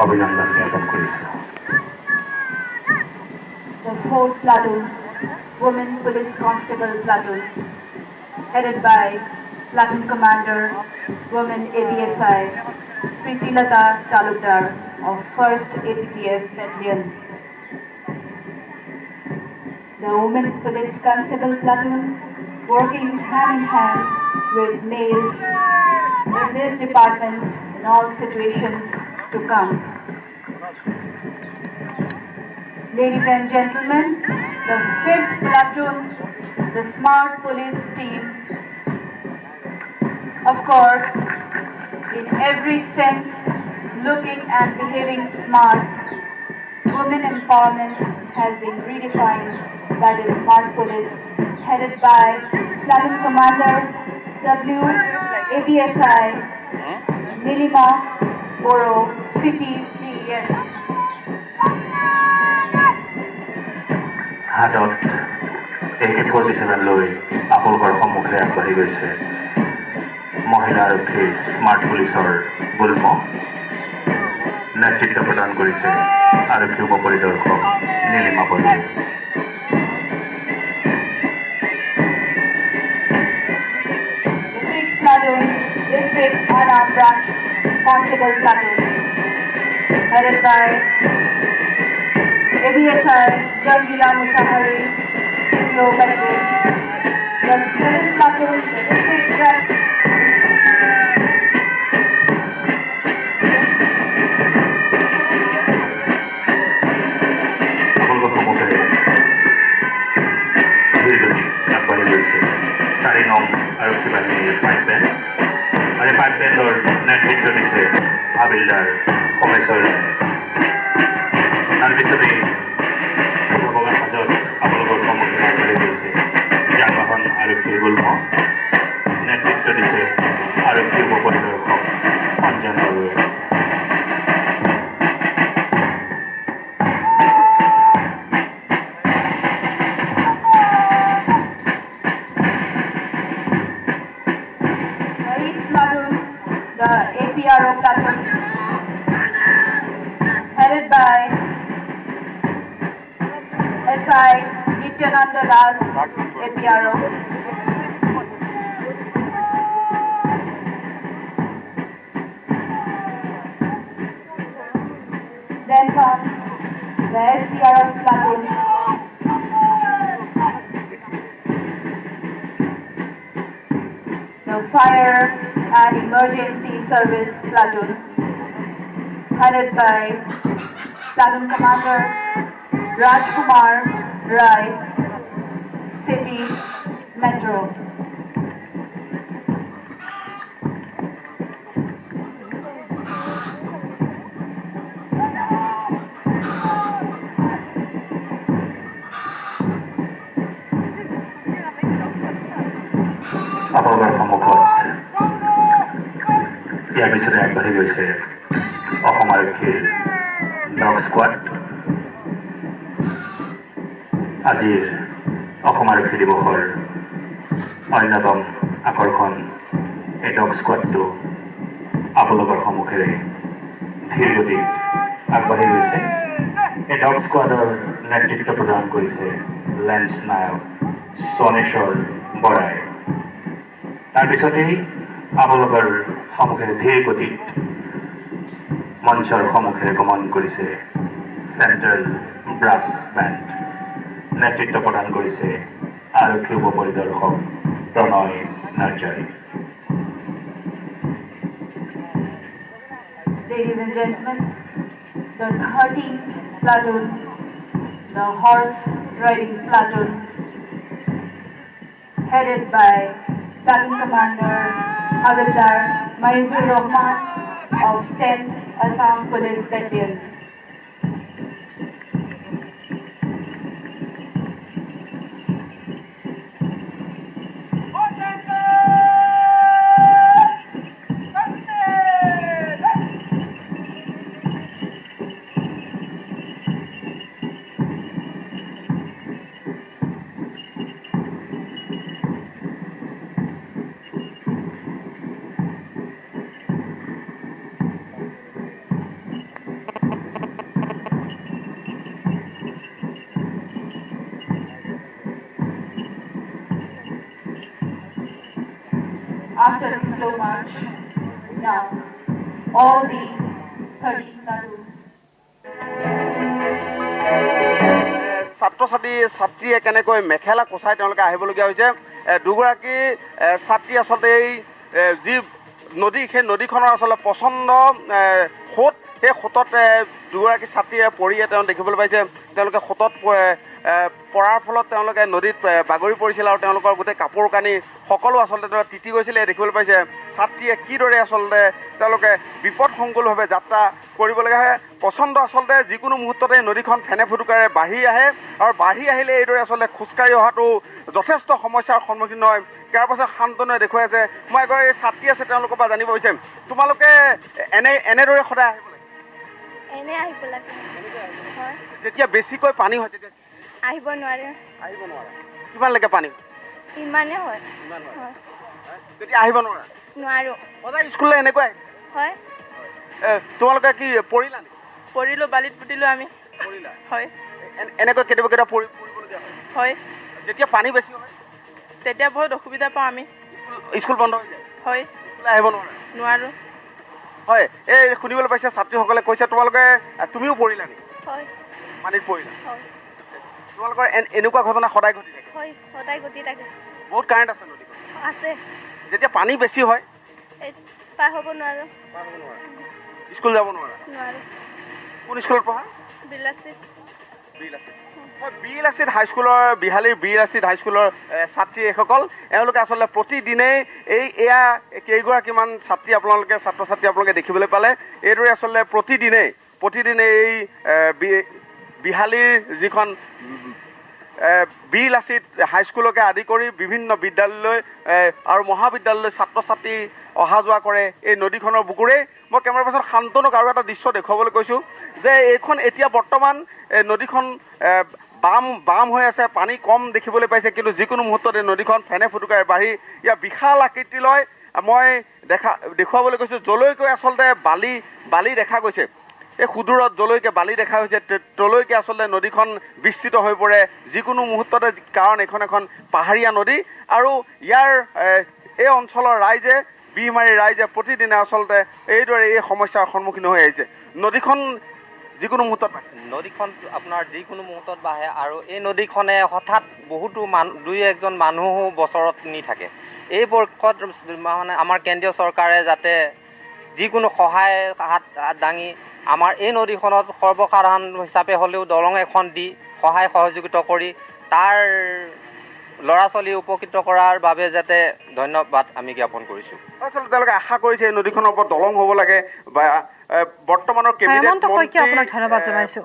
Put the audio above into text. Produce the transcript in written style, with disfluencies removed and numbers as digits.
অভিনন্দন জ্ঞাপন কৰিছোঁ। The 4th Platoon, Women Police Constable Platoon, headed by Platoon Commander, Women ABSI, Pritilata Talukdar of 1st APTF Battalion. The Women Police Constable Platoon, working hand in hand with males in this department in all situations to come. Ladies and gentlemen, the 5th Platoon, the Smart Police Team. Of course, in every sense, looking and behaving smart, women empowerment has been redefined by the Smart Police, headed by Platoon Commander W. ABSI, Nilima Boro, City CES. হাতত AK-47 লৈ আপোনালোকৰ সন্মুখে আগবাঢ়ি গৈছে মহিলা আৰক্ষী smart পুলিচৰ গুল্ম নেতৃত্ব প্ৰদান কৰিছে আৰক্ষী উপপৰিদৰ্শক নীলিমা বৰুৱাই। Platoon, District Anam Branch Constable Platoon, headed by ABSI Jangila Musahari, Singlo Battalion. The 7th Platoon, the District Branch. আপোনালোকৰ সন্মুখে ধীৰগতি আগবাঢ়ি গৈছে 4 নং আৰক্ষী বাহিনীৰ 5 বেণ্ড আৰু 5 বেণ্ডৰ নেতৃত্ব দিছে হাবিলদাৰ সোমেশ্বৰ ৰায়। তাৰপিছতেই ভগৱান মাজত আপোনালোকৰ সন্মুখে আগবাঢ়ি গৈছে যান-বাহন আৰক্ষীৰ গুল্ম নেতৃত্ব দিছে আৰক্ষী উপপৰিদৰ্শক অঞ্জন বৰুৱাই। The APRO Platoon, headed by SI Nityananda Lal, APRO. Then comes the SCRF Platoon, the Fire and Emergency Service Platoon, headed by Platoon Commander Rajkumar Rai, City Metro. আপোনালোকৰ সন্মুখত ইয়াৰ পিছতে আগবাঢ়ি গৈছে অসম আৰক্ষীৰ ডগ স্কোৱাড। আজিৰ অসম আৰক্ষী দিৱসৰ অন্যতম আকৰ্ষণ এই ডগ স্কোৱাডটো আপোনালোকৰ সন্মুখেৰে ধীৰগতিত আগবাঢ়ি গৈছে। এই ডগ স্কোৱাডৰ নেতৃত্ব প্ৰদান কৰিছে লেন্স নায়ক সোণেশ্বৰ বৰাই। তাৰপিছতেই আপোনালোকৰ সন্মুখেৰে ধীৰ গতিত মঞ্চৰ সন্মুখেৰে গমন কৰিছে চেণ্ট্ৰেল ব্ৰাছ বেণ্ড নেতৃত্ব প্ৰদান কৰিছে আৰক্ষী উপপৰিদৰ্শক প্ৰণয় Narzary. Ladies and gentlemen, the 13th Platoon, the Horse Riding Platoon, headed by Platoon Commander Havildar Maizur Rahman of 10th Assam Police Battalion. slow march. Now, all the 13 platoons. ছাত্ৰীয়ে কেনেকৈ মেখেলা কোচাই তেওঁলোকে আহিবলগীয়া হৈছে দুগৰাকী ছাত্ৰী আচলতে এই যি নদী সেই নদীখনৰ আচলতে প্ৰচণ্ড সোঁত সেই সোঁতত দুগৰাকী ছাত্ৰীয়ে পৰিয়ে তেওঁ দেখিবলৈ পাইছে তেওঁলোকে সোঁতত পৰাৰ ফলত তেওঁলোকে নদীত বাগৰি পৰিছিল আৰু তেওঁলোকৰ গোটেই কাপোৰ কানি সকলো আচলতে তিতি গৈছিলে দেখিবলৈ পাইছে ছাত্ৰীয়ে কিদৰে আচলতে তেওঁলোকে বিপদসংকুলভাৱে যাত্ৰা কৰিবলগীয়া হয় প্ৰচণ্ড আচলতে যিকোনো মুহূৰ্ততে নদীখন ফেনে ফুটুকাৰে বাঢ়ি আহে আৰু বাঢ়ি আহিলে এইদৰে আচলতে খোজকাঢ়ি অহাটো যথেষ্ট সমস্যাৰ সন্মুখীন হয় ইয়াৰ পাছত শান্তনুৱে দেখুৱাই আছে মই এগৰাকী ছাত্ৰী আছে তেওঁলোকৰ পৰা জানিব বিচাৰিম তোমালোকে এনেদৰে সদায় আহিব লাগে যেতিয়া বেছিকৈ পানী হয় তেতিয়া আহিব নোৱাৰে কিমানলৈকে পানী ইমানে হয় তেতিয়া আহিব নোৱাৰা নোৱাৰো সদায় স্কুললৈ এনেকৈ হয় তোমালোকে কি পৰিলা নেকি পৰিলো বালিত পুতিলো আমি পৰিলা হয় এনেকৈ কেতিয়াবা পৰিবলগীয়া হয় যেতিয়া পানী বেছি হয় তেতিয়া বহুত অসুবিধা পাওঁ আমি স্কুল বন্ধ হৈ যায় হয় স্কুললৈ আহিব নোৱাৰা নোৱাৰো হয় এই শুনিবলৈ পাইছে ছাত্ৰীসকলে কৈছে তোমালোকে তুমিও পৰিলা নেকি হয় পানীত পৰিলা হয় তোমালোকৰ এনেকুৱা ঘটনা সদায় ঘটি থাকে হয় সদায় গতি থাকে বহুত কাৰেণ্ট আছে নদীখন আছে যেতিয়া পানী বেছি হয় এই পাৰ হ'ব নোৱাৰো স্কুল যাব নোৱাৰা নোৱাৰো কোন স্কুলত পঢ়া বিলাসী বীৰ লাচিত হাইস্কুলৰ বিহালীৰ বীৰ লাচিত হাইস্কুলৰ ছাত্ৰী এইসকল এওঁলোকে আচলতে প্ৰতিদিনেই এয়া কেইগৰাকীমান ছাত্ৰী আপোনালোকে ছাত্ৰ ছাত্ৰী আপোনালোকে দেখিবলৈ পালে এইদৰে আচলতে প্ৰতিদিনে এই বিহালীৰ যিখন বীৰ লাচিত হাইস্কুলকে আদি কৰি বিভিন্ন বিদ্যালয়লৈ আৰু মহাবিদ্যালয়লৈ ছাত্ৰ ছাত্ৰী অহা যোৱা কৰে এই নদীখনৰ বুকুৰেই মই কেমেৰা পাৰ্চন শান্তনুক আৰু এটা দৃশ্য দেখুৱাবলৈ কৈছোঁ যে এইখন এতিয়া বৰ্তমান নদীখন বাম হৈ আছে পানী কম দেখিবলৈ পাইছে কিন্তু যিকোনো মুহূৰ্ততে নদীখন ফেনে ফুটুকাৰে বাঢ়ি ইয়াৰ বিশাল আকৃতিলৈ মই দেখুৱাবলৈ কৈছোঁ যলৈকৈ আচলতে বালি দেখা গৈছে এই সুদূৰত যলৈকে বালি দেখা হৈছে তলৈকে আচলতে নদীখন বিস্তৃত হৈ পৰে যিকোনো মুহূৰ্ততে কাৰণ এইখন এখন পাহাৰীয়া নদী আৰু ইয়াৰ এই অঞ্চলৰ ৰাইজে বিহমাৰী ৰাইজে প্ৰতিদিনে আচলতে এইদৰে এই সমস্যাৰ সন্মুখীন হৈ আহিছে নদীখন যিকোনো মুহূৰ্তত নদীখন আপোনাৰ যিকোনো মুহূৰ্তত বাঢ়ে আৰু এই নদীখনে হঠাৎ বহুতো দুই একজন মানুহো বছৰত নি থাকে এই পক্ষত মানে আমাৰ কেন্দ্ৰীয় চৰকাৰে যাতে যিকোনো সহায় হাত দাঙি আমাৰ এই নদীখনত সৰ্বসাধাৰণ হিচাপে হ'লেও দলং এখন দি সহায় সহযোগিতা কৰি তাৰ ল'ৰা ছোৱালী উপকৃত কৰাৰ বাবে যাতে ধন্যবাদ আমি জ্ঞাপন কৰিছোঁ আচলতে তেওঁলোকে আশা কৰিছে এই নদীখনৰ ওপৰত দলং হ'ব লাগে বা বৰ্তমানৰ কেবিনেট ধন্যবাদ জনাইছোঁ